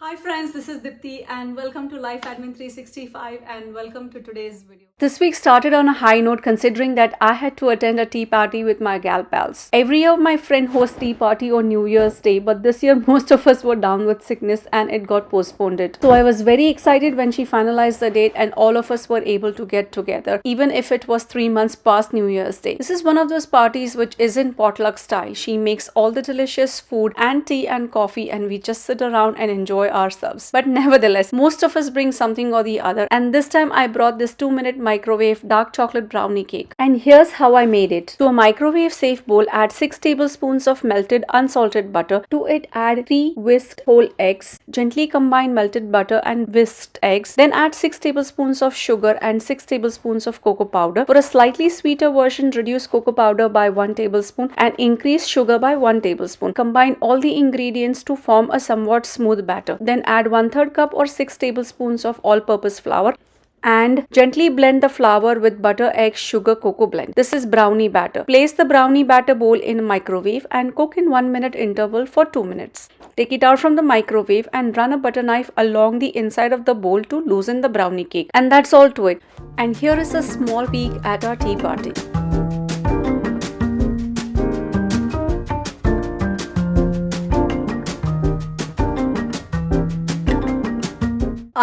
Hi friends, this is Dipty and welcome to Life Admin 365 and welcome to today's video. This week started on a high note considering that I had to attend a tea party with my gal pals. Every year my friend hosts tea party on New Year's Day, but this year most of us were down with sickness and it got postponed. So I was very excited when she finalized the date and all of us were able to get together, even if it was 3 months past New Year's Day. This is one of those parties which isn't potluck style. She makes all the delicious food and tea and coffee and we just sit around and enjoy ourselves. But nevertheless, most of us bring something or the other, and this time I brought this 2-minute microwave dark chocolate brownie cake. And here's how I made it. To a microwave safe bowl, add 6 tablespoons of melted unsalted butter. To it, add 3 whisked whole eggs. Gently combine melted butter and whisked eggs. Then add 6 tablespoons of sugar and 6 tablespoons of cocoa powder. For a slightly sweeter version, reduce cocoa powder by 1 tablespoon and increase sugar by 1 tablespoon. Combine all the ingredients to form a somewhat smooth batter. Then add 1/3 cup or 6 tablespoons of all-purpose flour and gently blend the flour with butter, egg, sugar, cocoa blend. This is brownie batter. Place the brownie batter bowl in a microwave and cook in 1-minute interval for 2 minutes. Take it out from the microwave and run a butter knife along the inside of the bowl to loosen the brownie cake. And that's all to it. And here is a small peek at our tea party.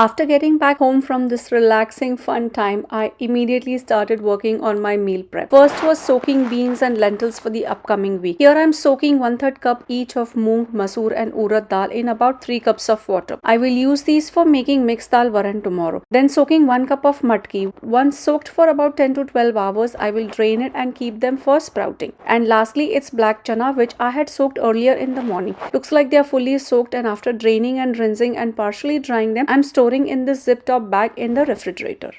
After getting back home from this relaxing fun time, I immediately started working on my meal prep. First was soaking beans and lentils for the upcoming week. Here I am soaking 1/3 cup each of moong, masoor and urad dal in about 3 cups of water. I will use these for making mixed dal varan tomorrow. Then soaking 1 cup of matki. Once soaked for about 10 to 12 hours, I will drain it and keep them for sprouting. And lastly, it's black chana which I had soaked earlier in the morning. Looks like they are fully soaked, and after draining and rinsing and partially drying them, I'm storing in this zip top bag in the refrigerator.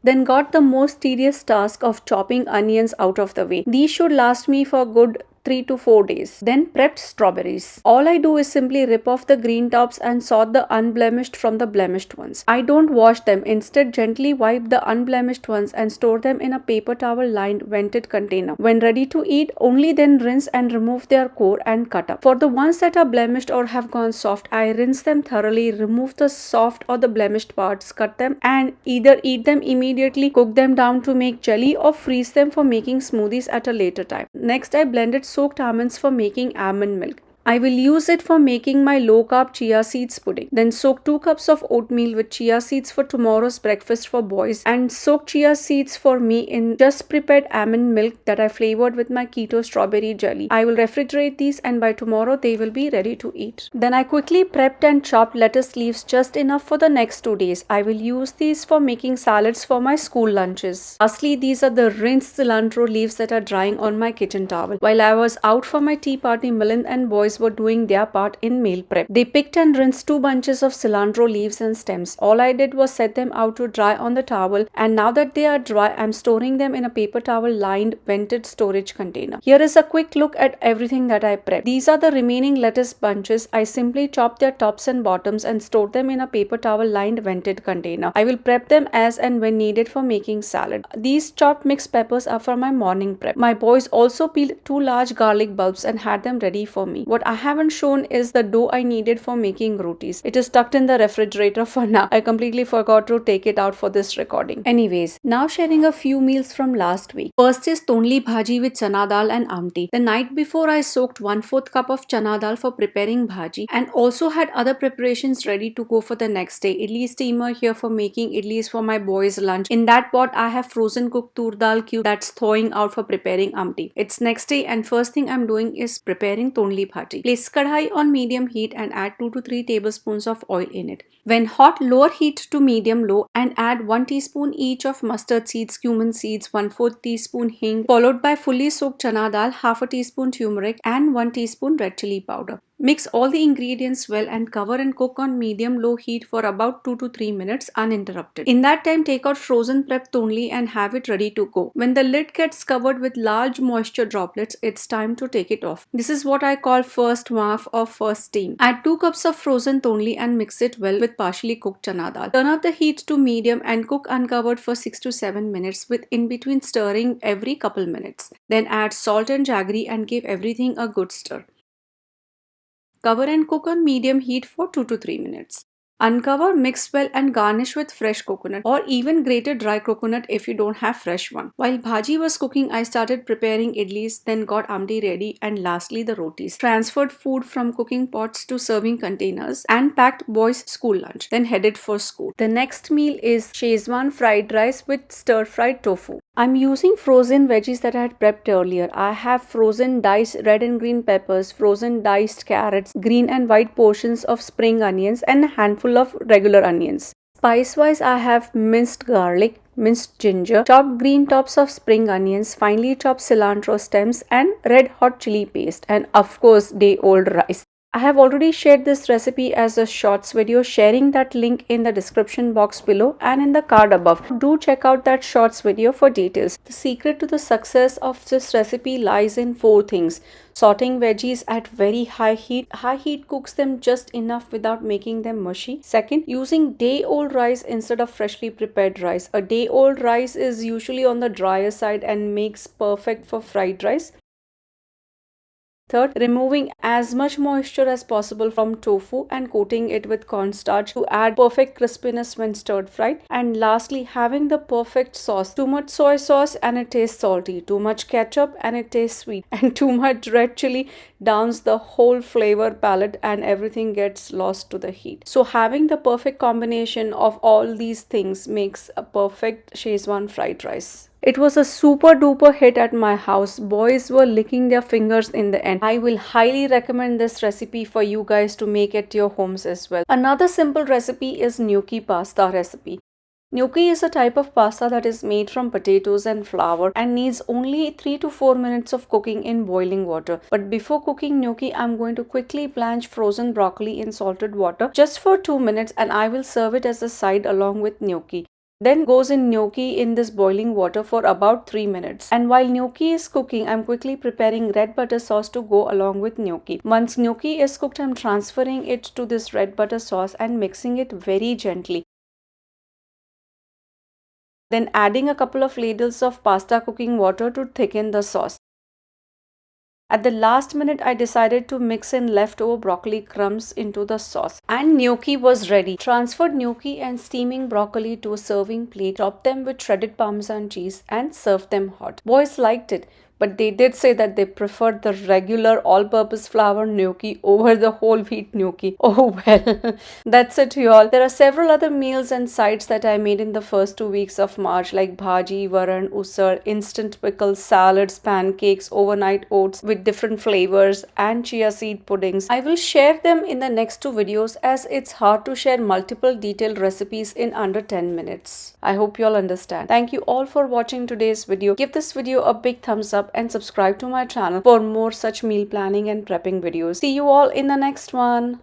Then got the most tedious task of chopping onions out of the way. These should last me for a good 3 to 4 days. Then prepped strawberries. All I do is simply rip off the green tops and sort the unblemished from the blemished ones. I don't wash them, instead gently wipe the unblemished ones and store them in a paper towel lined vented container. When ready to eat, only then rinse and remove their core and cut up. For the ones that are blemished or have gone soft, I rinse them thoroughly, remove the soft or the blemished parts, cut them and either eat them immediately, cook them down to make jelly, or freeze them for making smoothies at a later time. Next, I blended soaked almonds for making almond milk. I will use it for making my low-carb chia seeds pudding. Then soak 2 cups of oatmeal with chia seeds for tomorrow's breakfast for boys, and soak chia seeds for me in just prepared almond milk that I flavored with my keto strawberry jelly. I will refrigerate these and by tomorrow they will be ready to eat. Then I quickly prepped and chopped lettuce leaves just enough for the next 2 days. I will use these for making salads for my school lunches. Lastly, these are the rinsed cilantro leaves that are drying on my kitchen towel. While I was out for my tea party, Milind and boys were doing their part in meal prep. They picked and rinsed 2 bunches of cilantro leaves and stems. All I did was set them out to dry on the towel, and now that they are dry, I'm storing them in a paper towel lined vented storage container. Here is a quick look at everything that I prepped. These are the remaining lettuce bunches. I simply chopped their tops and bottoms and stored them in a paper towel lined vented container. I will prep them as and when needed for making salad. These chopped mixed peppers are for my morning prep. My boys also peeled 2 large garlic bulbs and had them ready for me. What I haven't shown is the dough I needed for making rotis. It is tucked in the refrigerator for now. I completely forgot to take it out for this recording. Anyways, now sharing a few meals from last week. First is tonli bhaji with chana dal and amti. The night before, I soaked 1/4 cup of chana dal for preparing bhaji and also had other preparations ready to go for the next day. Idli steamer here for making idlis for my boys' lunch. In that pot, I have frozen cooked tur dal cube that's thawing out for preparing amti. It's next day and first thing I'm doing is preparing tonli bhaji. Place kadhai on medium heat and add 2 to 3 tablespoons of oil in it. When hot, lower heat to medium-low and add 1 teaspoon each of mustard seeds, cumin seeds, 1/4 teaspoon hing, followed by fully soaked chana dal, half a teaspoon turmeric and 1 teaspoon red chili powder. Mix all the ingredients well and cover and cook on medium-low heat for about 2 to 3 minutes uninterrupted. In that time, take out frozen prep tonli and have it ready to go. When the lid gets covered with large moisture droplets, it's time to take it off. This is what I call first waaf or first steam. Add 2 cups of frozen tonli and mix it well with partially cooked chana dal. Turn up the heat to medium and cook uncovered for 6 to 7 minutes with in between stirring every couple minutes. Then add salt and jaggery and give everything a good stir. Cover and cook on medium heat for 2 to 3 minutes. Uncover, mix well and garnish with fresh coconut or even grated dry coconut if you don't have fresh one. While bhaji was cooking, I started preparing idlis, then got amdi ready and lastly the rotis. Transferred food from cooking pots to serving containers and packed boys' school lunch, then headed for school. The next meal is Szechuan fried rice with stir-fried tofu. I'm using frozen veggies that I had prepped earlier. I have frozen diced red and green peppers, frozen diced carrots, green and white portions of spring onions and a handful of regular onions. Spice-wise, I have minced garlic, minced ginger, chopped green tops of spring onions, finely chopped cilantro stems and red hot chili paste, and of course day-old rice. I have already shared this recipe as a shorts video, sharing that link in the description box below and in the card above. Do check out that shorts video for details. The secret to the success of this recipe lies in 4 things. Sauteing veggies at very high heat. High heat cooks them just enough without making them mushy. Second, using day-old rice instead of freshly prepared rice. A day-old rice is usually on the drier side and makes perfect for fried rice. Third, removing as much moisture as possible from tofu and coating it with cornstarch to add perfect crispiness when stir fried. And lastly, having the perfect sauce. Too much soy sauce and it tastes salty. Too much ketchup and it tastes sweet. And too much red chili downs the whole flavor palette and everything gets lost to the heat. So having the perfect combination of all these things makes a perfect Szechuan fried rice. It was a super duper hit at my house. Boys were licking their fingers in the end. I will highly recommend this recipe for you guys to make at your homes as well. Another simple recipe is gnocchi pasta recipe. Gnocchi is a type of pasta that is made from potatoes and flour and needs only 3 to 4 minutes of cooking in boiling water. But before cooking gnocchi, I'm going to quickly blanch frozen broccoli in salted water just for 2 minutes and I will serve it as a side along with gnocchi. Then goes in gnocchi in this boiling water for about 3 minutes. And while gnocchi is cooking, I'm quickly preparing red butter sauce to go along with gnocchi. Once gnocchi is cooked, I'm transferring it to this red butter sauce and mixing it very gently. Then adding a couple of ladles of pasta cooking water to thicken the sauce. At the last minute, I decided to mix in leftover broccoli crumbs into the sauce. And gnocchi was ready. Transferred gnocchi and steaming broccoli to a serving plate, topped them with shredded parmesan cheese and served them hot. Boys liked it, but they did say that they preferred the regular all-purpose flour gnocchi over the whole wheat gnocchi. Oh well, that's it y'all. There are several other meals and sides that I made in the first 2 weeks of March, like bhaji, varan, usar, instant pickles, salads, pancakes, overnight oats with different flavors and chia seed puddings. I will share them in the next 2 videos as it's hard to share multiple detailed recipes in under 10 minutes. I hope you all understand. Thank you all for watching today's video. Give this video a big thumbs up and subscribe to my channel for more such meal planning and prepping videos. See you all in the next one.